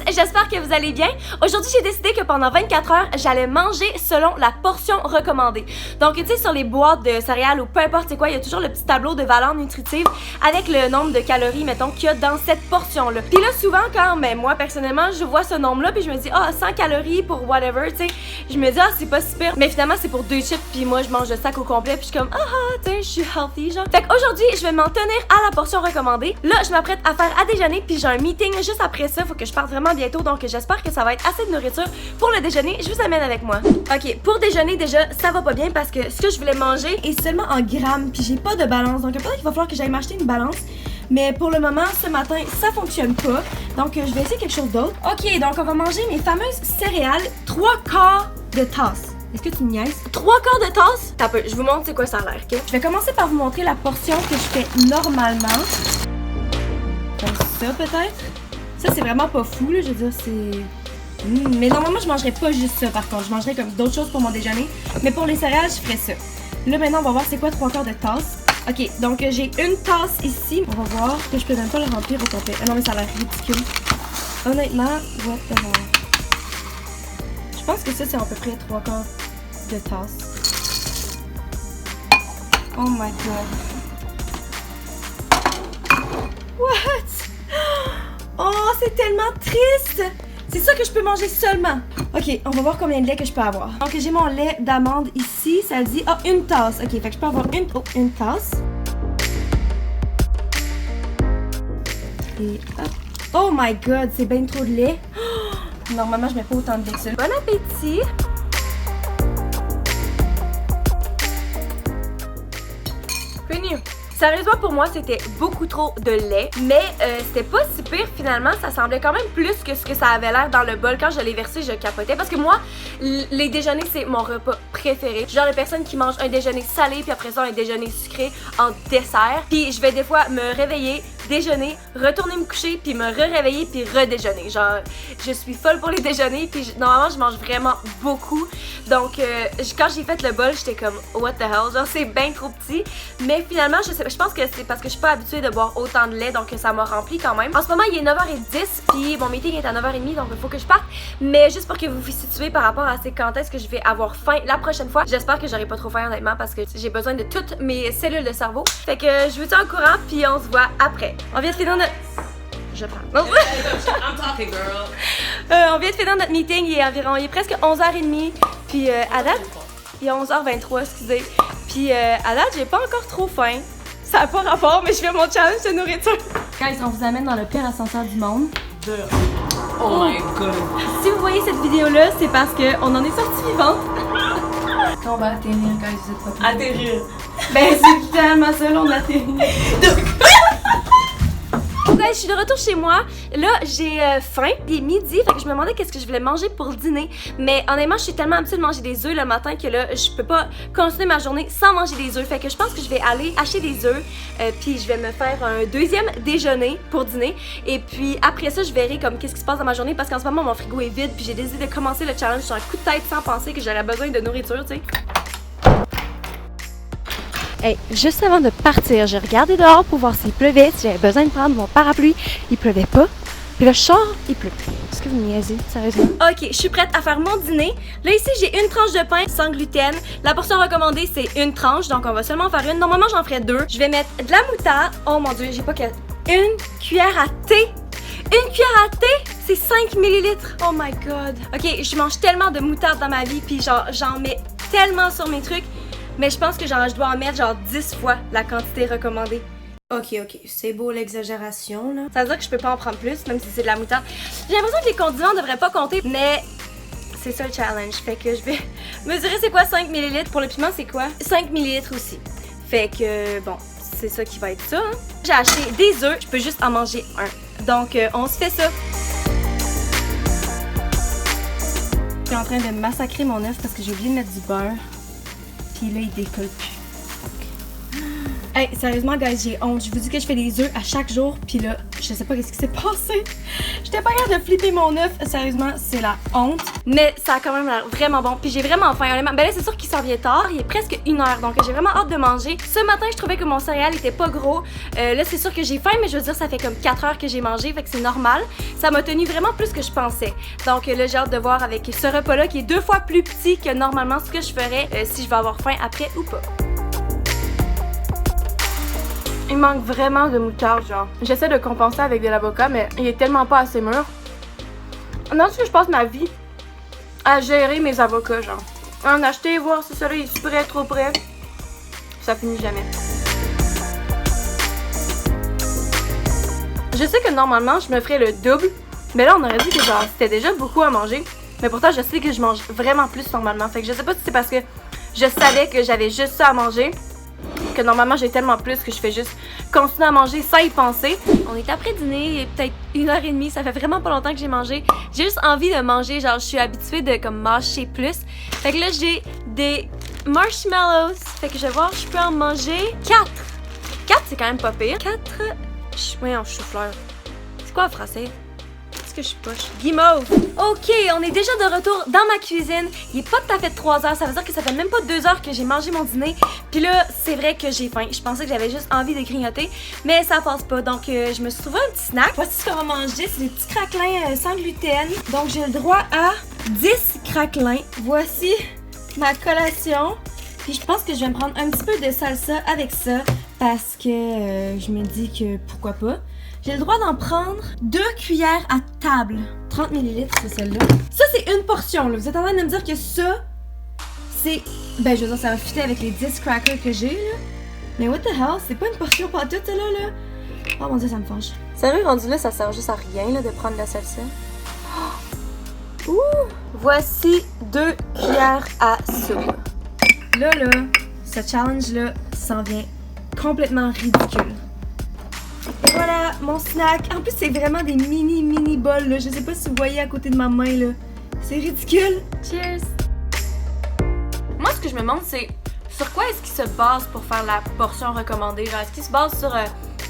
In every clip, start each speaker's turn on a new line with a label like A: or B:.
A: j'espère que vous allez bien. Aujourd'hui, j'ai décidé que pendant 24 heures, j'allais manger selon la portion recommandée. Donc, tu sais, sur les boîtes de céréales ou peu importe c'est quoi, il y a toujours le petit tableau de valeur nutritive avec le nombre de calories, mettons, qu'il y a dans cette portion-là. Puis là, souvent, quand moi, personnellement, je vois ce nombre-là, puis je me dis, 100 calories pour whatever, tu sais, je me dis, c'est pas super. Mais finalement, c'est pour 2 chips, puis moi, je mange le sac au complet, puis je suis comme, tu sais, je suis healthy, genre. Fait qu'aujourd'hui, je vais m'en tenir à la portion recommandée. Là, je m'apprête à faire à déjeuner, puis j'ai un meeting juste après ça, faut que je parte vraiment bientôt, donc j'espère que ça va être assez de nourriture pour le déjeuner. Je vous amène avec moi. Ok, pour déjeuner, déjà, ça va pas bien parce que ce que je voulais manger est seulement en grammes, puis j'ai pas de balance, donc peut-être qu'il va falloir que j'aille m'acheter une balance. Mais pour le moment, ce matin, ça fonctionne pas. Donc, je vais essayer quelque chose d'autre. Ok, donc on va manger mes fameuses céréales 3/4 de tasse. Est-ce que tu me niaises? 3/4 de tasse? T'as peu, je vous montre c'est quoi ça a l'air, ok? Je vais commencer par vous montrer la portion que je fais normalement. Comme ça, peut-être? Ça, c'est vraiment pas fou, là. Je veux dire, c'est... mais normalement, je mangerais pas juste ça, par contre. Je mangerais comme d'autres choses pour mon déjeuner. Mais pour les céréales, je ferais ça. Là, maintenant, on va voir c'est quoi 3/4 de tasse. Ok, donc j'ai une tasse ici. On va voir que je peux même pas le remplir au complet. Ah non, mais ça a l'air ridicule. Honnêtement, what the hell. Je pense que ça, c'est à peu près 3/4 de tasse. Oh my god. What? Oh, c'est tellement triste! C'est ça que je peux manger seulement. Ok, on va voir combien de lait que je peux avoir. Donc j'ai mon lait d'amande ici, ça dit une tasse. Ok, fait que je peux avoir une tasse. Et hop. Oh my god, c'est bien trop de lait. Normalement, je mets pas autant de lait que ça. Bon appétit! Fini! Sérieusement, pour moi, c'était beaucoup trop de lait, mais c'était pas si pire finalement. Ça semblait quand même plus que ce que ça avait l'air dans le bol. Quand je l'ai versé, je capotais parce que moi, les déjeuners, c'est mon repas préféré. Je suis genre de personne qui mange un déjeuner salé, puis après ça, un déjeuner sucré en dessert. Puis je vais des fois me réveiller, déjeuner, retourner me coucher, puis me réveiller puis redéjeuner. Genre, je suis folle pour les déjeuners, puis normalement, je mange vraiment beaucoup. Donc, quand j'ai fait le bol, j'étais comme, what the hell? Genre, c'est bien trop petit. Mais finalement, je pense que c'est parce que je suis pas habituée de boire autant de lait, donc ça m'a rempli quand même. En ce moment, il est 9h10, puis mon meeting est à 9h30, donc il faut que je parte. Mais juste pour que vous vous situez par rapport à c'est quand est-ce que je vais avoir faim la prochaine fois. J'espère que j'aurai pas trop faim honnêtement, parce que j'ai besoin de toutes mes cellules de cerveau. Fait que je vous tiens au courant, puis on se voit après. On vient de finir notre... Je parle.
B: I'm talking, girl.
A: On vient de finir notre meeting, il est presque 11h30, puis à date, il est 11h23, excusez. Puis à date, j'ai pas encore trop faim. Ça n'a pas rapport, mais je fais mon challenge de nourriture. Guys, on vous amène dans le pire ascenseur du monde.
B: Oh my god.
A: Si vous voyez cette vidéo-là, c'est parce qu'on en est sorti vivante. Quand on va atterrir, guys, vous êtes pas
B: Atterrir.
A: Ben, c'est littéralement ça, là, on atterrit. Je suis de retour chez moi. Là, j'ai faim. Il est midi. Fait que je me demandais qu'est-ce que je voulais manger pour le dîner. Mais honnêtement, je suis tellement habituée de manger des œufs le matin que là, je peux pas continuer ma journée sans manger des œufs. Fait que je pense que je vais aller acheter des œufs. Puis je vais me faire un deuxième déjeuner pour dîner. Et puis après ça, je verrai comme qu'est-ce qui se passe dans ma journée. Parce qu'en ce moment, mon frigo est vide. Puis j'ai décidé de commencer le challenge sur un coup de tête sans penser que j'aurais besoin de nourriture, tu sais. Hey, juste avant de partir, j'ai regardé dehors pour voir s'il pleuvait, si j'avais besoin de prendre mon parapluie. Il pleuvait pas. Puis là, je sors, il pleut. Est-ce que vous me niaisez, sérieusement? Ok, je suis prête à faire mon dîner. Là, ici, j'ai une tranche de pain sans gluten. La portion recommandée, c'est une tranche, donc on va seulement faire une. Normalement, j'en ferai 2. Je vais mettre de la moutarde. Oh mon dieu, j'ai pas que... Une cuillère à thé. Une cuillère à thé, c'est 5 ml. Oh my god. Ok, je mange tellement de moutarde dans ma vie, puis genre, j'en mets tellement sur mes trucs. Mais je pense que genre, je dois en mettre genre 10 fois la quantité recommandée. Ok, c'est beau l'exagération là. Ça veut dire que je peux pas en prendre plus, même si c'est de la moutarde. J'ai l'impression que les condiments devraient pas compter, mais c'est ça le challenge. Fait que je vais mesurer c'est quoi 5 ml. Pour le piment, c'est quoi? 5 ml aussi. Fait que bon, c'est ça qui va être ça. Hein. J'ai acheté des œufs, je peux juste en manger un. Donc on se fait ça. Je suis en train de massacrer mon œuf parce que j'ai oublié de mettre du beurre. Puis là, il décolle plus. Hey, sérieusement, guys, j'ai honte. Je vous dis que je fais des œufs à chaque jour, puis là, je sais pas qu'est-ce qui s'est passé. J'étais pas capable de flipper mon œuf. Sérieusement, c'est la honte. Mais ça a quand même l'air vraiment bon, puis j'ai vraiment faim, honnêtement. Ben là, c'est sûr qu'il s'en vient tard. Il est presque 1h, donc j'ai vraiment hâte de manger. Ce matin, je trouvais que mon céréal était pas gros. Là, c'est sûr que j'ai faim, mais je veux dire, ça fait comme 4 heures que j'ai mangé, fait que c'est normal. Ça m'a tenu vraiment plus que je pensais. Donc là, j'ai hâte de voir avec ce repas-là qui est 2 fois plus petit que normalement ce que je ferais si je vais avoir faim après ou pas. Il manque vraiment de moutarde, genre. J'essaie de compenser avec de l'avocat, mais il est tellement pas assez mûr. Non, c'est que je passe ma vie à gérer mes avocats, genre. En acheter, voir si celui-là est prêt, trop près. Ça finit jamais. Je sais que normalement, je me ferais le double, mais là, on aurait dit que genre, c'était déjà beaucoup à manger. Mais pourtant, je sais que je mange vraiment plus normalement. Fait que je sais pas si c'est parce que je savais que j'avais juste ça à manger, que normalement j'ai tellement plus que je fais juste continuer à manger sans y penser. On est après dîner, il est peut-être 1h30, ça fait vraiment pas longtemps que j'ai mangé. J'ai juste envie de manger, genre je suis habituée de comme mâcher plus. Fait que là j'ai des marshmallows, fait que je vais voir, je peux en manger 4. 4 c'est quand même pas pire. 4, ouais en chou-fleur. C'est quoi en français? Que je suis poche. Guimauve! Ok, on est déjà de retour dans ma cuisine. Il est pas tout à fait 3 heures, ça veut dire que ça fait même pas 2 heures que j'ai mangé mon dîner. Puis là, c'est vrai que j'ai faim. Je pensais que j'avais juste envie de grignoter, mais ça passe pas. Donc, je me suis trouvé un petit snack. Voici ce qu'on va manger, c'est des petits craquelins sans gluten. Donc, j'ai le droit à 10 craquelins. Voici ma collation. Puis je pense que je vais me prendre un petit peu de salsa avec ça parce que je me dis que pourquoi pas. J'ai le droit d'en prendre 2 cuillères à table. 30 ml, c'est celle-là. Ça, c'est une portion, là. Vous êtes en train de me dire que ça, c'est... Ben, je veux dire, ça va fitter avec les 10 crackers que j'ai, là. Mais what the hell? C'est pas une portion pas toute, celle-là, là. Oh mon Dieu, ça me fâche. Sérieux, rendu là, ça sert juste à rien, là, de prendre la salsa. Oh. Ouh! Voici 2 cuillères à soupe. Là, ce challenge-là s'en vient complètement ridicule. Et voilà, mon snack. En plus, c'est vraiment des mini bols, là. Je sais pas si vous voyez à côté de ma main, là. C'est ridicule. Cheers! Moi, ce que je me demande, c'est sur quoi est-ce qu'il se base pour faire la portion recommandée? Genre, est-ce qu'il se base sur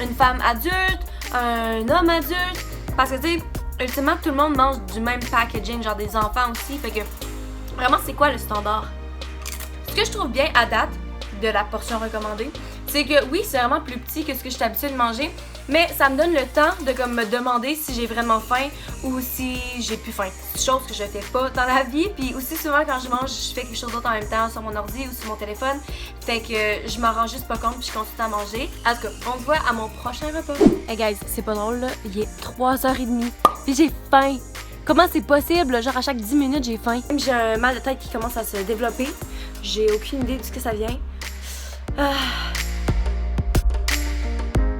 A: une femme adulte, un homme adulte? Parce que, tu sais, ultimement, tout le monde mange du même packaging, genre des enfants aussi. Fait que, vraiment, c'est quoi le standard? Ce que je trouve bien à date de la portion recommandée, c'est que oui, c'est vraiment plus petit que ce que je suis habituée de manger, mais ça me donne le temps de comme me demander si j'ai vraiment faim ou si j'ai plus faim. Chose que je fais pas dans la vie, puis aussi souvent quand je mange, je fais quelque chose d'autre en même temps sur mon ordi ou sur mon téléphone, fait que je m'en rends juste pas compte puis je continue à manger. En tout cas, on se voit à mon prochain repas. Hey guys, c'est pas drôle là, il est 3h30 puis j'ai faim. Comment c'est possible? Genre à chaque 10 minutes j'ai faim. J'ai un mal de tête qui commence à se développer. J'ai aucune idée de ce que ça vient.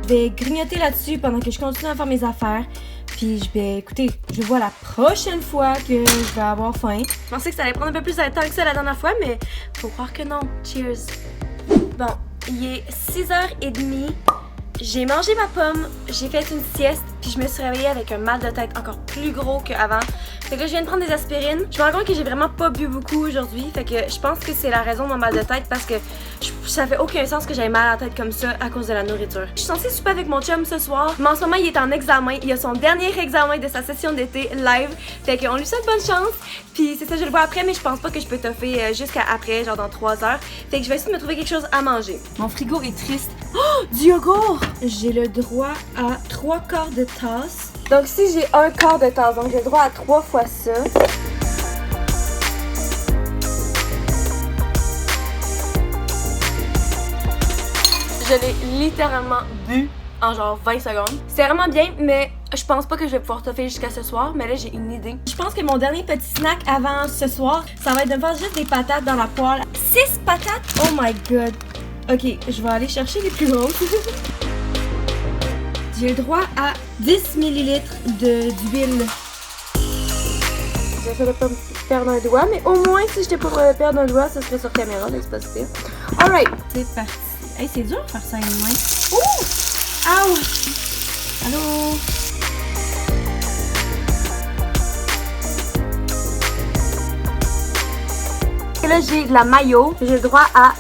A: Je vais grignoter là-dessus pendant que je continue à faire mes affaires. Puis je vois la prochaine fois que je vais avoir faim. Je pensais que ça allait prendre un peu plus de temps que ça la dernière fois, mais faut croire que non. Cheers! Bon, il est 6h30. J'ai mangé ma pomme, j'ai fait une sieste, puis je me suis réveillée avec un mal de tête encore plus gros qu'avant. Fait que là, je viens de prendre des aspirines. Je me rends compte que j'ai vraiment pas bu beaucoup aujourd'hui. Fait que je pense que c'est la raison de mon mal de tête parce que ça fait aucun sens que j'aille mal à la tête comme ça à cause de la nourriture. Je suis censée souper avec mon chum ce soir, mais en ce moment, il est en examen. Il a son dernier examen de sa session d'été live. Fait qu'on lui souhaite bonne chance. Puis c'est ça, je le vois après, mais je pense pas que je peux toffer jusqu'à après, genre dans 3 heures. Fait que je vais essayer de me trouver quelque chose à manger. Mon frigo est triste. Oh, du yogourt! J'ai le droit à 3 quarts de tasse. Donc si j'ai 1 quart de tasse, donc j'ai le droit à 3 fois ça. Je l'ai littéralement bu en genre 20 secondes. C'est vraiment bien, mais je pense pas que je vais pouvoir toffer jusqu'à ce soir, mais là j'ai une idée. Je pense que mon dernier petit snack avant ce soir, ça va être de faire juste des patates dans la poêle. 6 patates? Oh my god! Ok, je vais aller chercher les plus grosses. J'ai le droit à 10 ml d'huile. J'essaie de pas me perdre un doigt, mais au moins si j'étais pour perdre un doigt, ça serait sur caméra, donc c'est pas super. Alright, c'est parti. Hey, c'est dur de faire ça à une main. Ouh! Ow! Allô? Et là, j'ai de la mayo. J'ai le droit à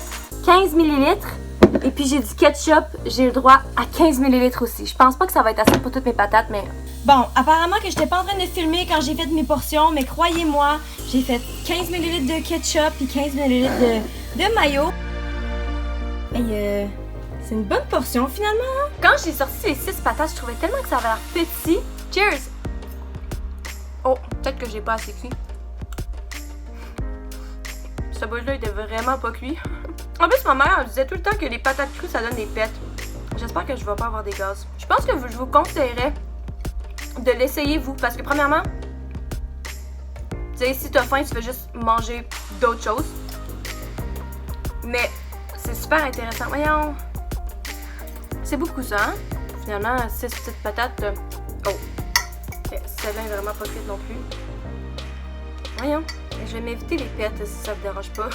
A: 15 ml. Et puis j'ai du ketchup, j'ai le droit à 15 ml aussi. Je pense pas que ça va être assez pour toutes mes patates, mais... Bon, apparemment que j'étais pas en train de filmer quand j'ai fait mes portions, mais croyez-moi, j'ai fait 15 ml de ketchup et 15 ml de mayo. Et c'est une bonne portion finalement. Quand j'ai sorti les 6 patates, je trouvais tellement que ça avait l'air petit. Cheers! Oh, peut-être que j'ai pas assez cuit. Ce bol-là était vraiment pas cuit. En plus, ma mère elle disait tout le temps que les patates crues ça donne des pètes. J'espère que je vais pas avoir des gaz. Je pense que je vous conseillerais de l'essayer vous, parce que premièrement, tu sais, si t'as faim, tu fais juste manger d'autres choses. Mais c'est super intéressant. Voyons. C'est beaucoup ça, hein? Finalement, 6 petites patates. Oh. Celle-là est vraiment pas cuite non plus. Voyons. Je vais m'éviter les pètes si ça te dérange pas.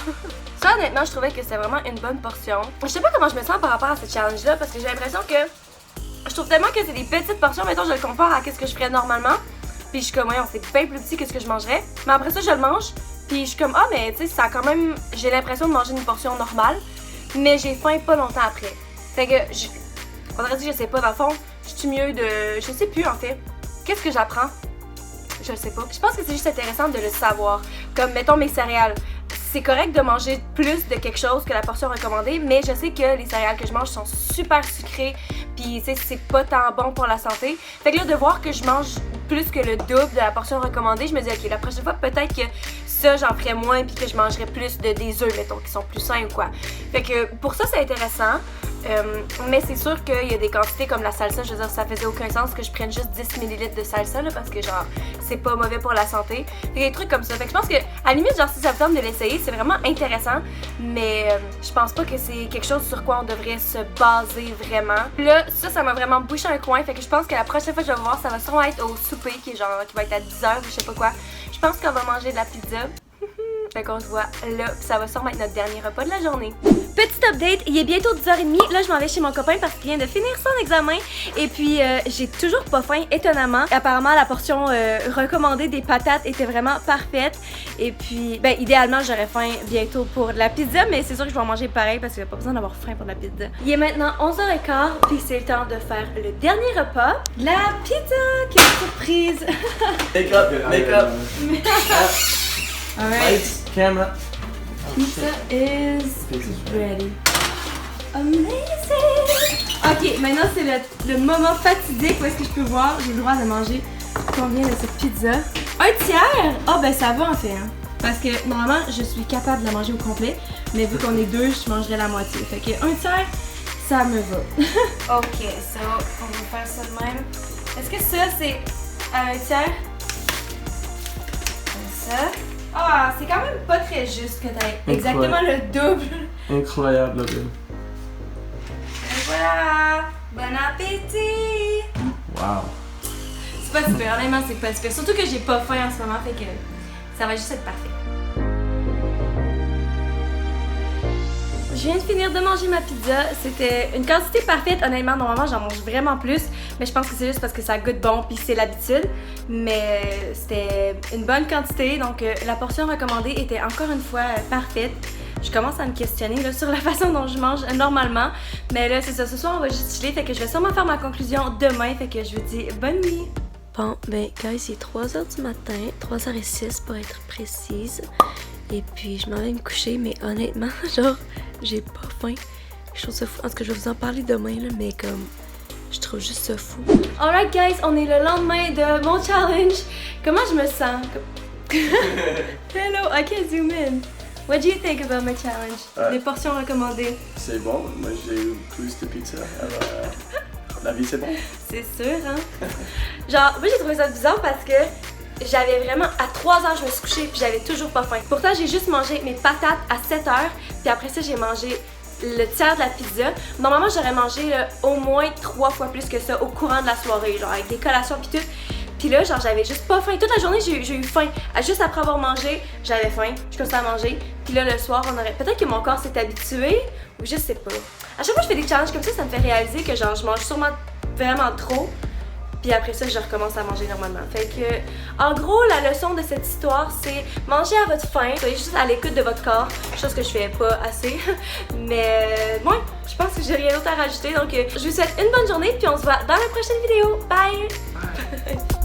A: Ça, honnêtement, je trouvais que c'était vraiment une bonne portion. Je sais pas comment je me sens par rapport à ce challenge-là, parce que j'ai l'impression que je trouve tellement que c'est des petites portions. Mettons, je le compare à ce que je ferais normalement. Puis je suis comme, voyons, c'est bien plus petit que ce que je mangerais. Mais après ça, je le mange. Puis je suis comme, ah, mais tu sais, ça a quand même. J'ai l'impression de manger une portion normale. Mais j'ai faim pas longtemps après. Fait que, on aurait dit, je sais pas, dans le fond, je suis mieux de. Je sais plus en fait. Qu'est-ce que j'apprends? Je sais pas. Je pense que c'est juste intéressant de le savoir. Comme, mettons, mes céréales. C'est correct de manger plus de quelque chose que la portion recommandée, mais je sais que les céréales que je mange sont super sucrées, puis tu sais, c'est pas tant bon pour la santé. Fait que là, de voir que je mange plus que le double de la portion recommandée, je me dis, ok, la prochaine fois, peut-être que ça, j'en ferais moins, puis que je mangerais plus des œufs, mettons, qui sont plus sains ou quoi. Fait que pour ça, c'est intéressant. Mais c'est sûr qu'il y a des quantités comme la salsa, je veux dire, ça faisait aucun sens que je prenne juste 10 ml de salsa, là, parce que genre, c'est pas mauvais pour la santé. Fait des trucs comme ça. Fait que je pense que, à la limite, genre, si ça vous tente de l'essayer, c'est vraiment intéressant, mais je pense pas que c'est quelque chose sur quoi on devrait se baser vraiment. Là, ça m'a vraiment bouché un coin, fait que je pense que la prochaine fois que je vais vous voir, ça va sûrement être au souper, qui va être à 10h, je sais pas quoi. Je pense qu'on va manger de la pizza. Fait qu'on se voit là, puis ça va sûrement être notre dernier repas de la journée. Petit update, il est bientôt 10h30. Là, je m'en vais chez mon copain parce qu'il vient de finir son examen. Et puis, j'ai toujours pas faim, étonnamment. Apparemment, la portion recommandée des patates était vraiment parfaite. Et puis, ben, idéalement, j'aurais faim bientôt pour de la pizza, mais c'est sûr que je vais en manger pareil parce qu'il n'y a pas besoin d'avoir faim pour de la pizza. Il est maintenant 11h15, puis c'est le temps de faire le dernier repas. La pizza! Quelle surprise!
C: Make up.
A: Alright.
C: Lights, camera.
A: Pizza is ready. Amazing! Ok, maintenant c'est le moment fatidique où est-ce que je peux voir, j'ai le droit de manger combien de cette pizza. Un tiers? Ah ben ça va en fait, hein. Parce que normalement je suis capable de la manger au complet, mais vu qu'on est deux, je mangerai la moitié. Fait que un tiers, ça me va. Ok, ça, on va faire ça de même. Est-ce que ça c'est à un tiers? Comme ça. Ah, c'est quand même pas très juste que t'aies exactement le double.
C: Incroyable, là.
A: Et voilà! Bon appétit!
C: Wow.
A: C'est pas super, honnêtement, c'est pas super. Surtout que j'ai pas faim en ce moment, fait que ça va juste être parfait. Je viens de finir de manger ma pizza. C'était une quantité parfaite. Honnêtement, normalement, j'en mange vraiment plus. Mais je pense que c'est juste parce que ça goûte bon puis c'est l'habitude. Mais c'était une bonne quantité. Donc, la portion recommandée était encore une fois parfaite. Je commence à me questionner là, sur la façon dont je mange normalement. Mais là, c'est ça. Ce soir, on va juste chiller. Fait que je vais sûrement faire ma conclusion demain. Fait que je vous dis bonne nuit. Bon, ben, guys, il est 3h du matin. 3h06 pour être précise. Et puis, je m'en vais me coucher. Mais honnêtement, genre, j'ai pas faim. Je trouve ça fou. En tout cas, je vais vous en parler demain, là, mais comme, je trouve juste ça fou. Alright, guys, on est le lendemain de mon challenge. Comment je me sens? Hello, I can zoom in. What do you think about my challenge? Les portions recommandées.
C: C'est bon, moi j'ai eu plus de pizza. Alors, la vie c'est bon.
A: C'est sûr, hein? Genre, moi j'ai trouvé ça bizarre parce que j'avais vraiment, à 3h je me suis couchée puis j'avais toujours pas faim. Pourtant j'ai juste mangé mes patates à 7h puis après ça j'ai mangé le tiers de la pizza. Normalement j'aurais mangé au moins 3 fois plus que ça au courant de la soirée, genre avec des collations pis tout. Puis là, genre, j'avais juste pas faim. Toute la journée, j'ai eu faim. Juste après avoir mangé, j'avais faim. Je commençais à manger. Puis là, le soir, on aurait. Peut-être que mon corps s'est habitué, ou je sais pas. À chaque fois que je fais des challenges comme ça me fait réaliser que, genre, je mange sûrement vraiment trop. Puis après ça, je recommence à manger normalement. Fait que, en gros, la leçon de cette histoire, c'est manger à votre faim, soyez juste à l'écoute de votre corps, chose que je fais pas assez. Mais, ouais, je pense que j'ai rien d'autre à rajouter. Donc, je vous souhaite une bonne journée, puis on se voit dans la prochaine vidéo. Bye!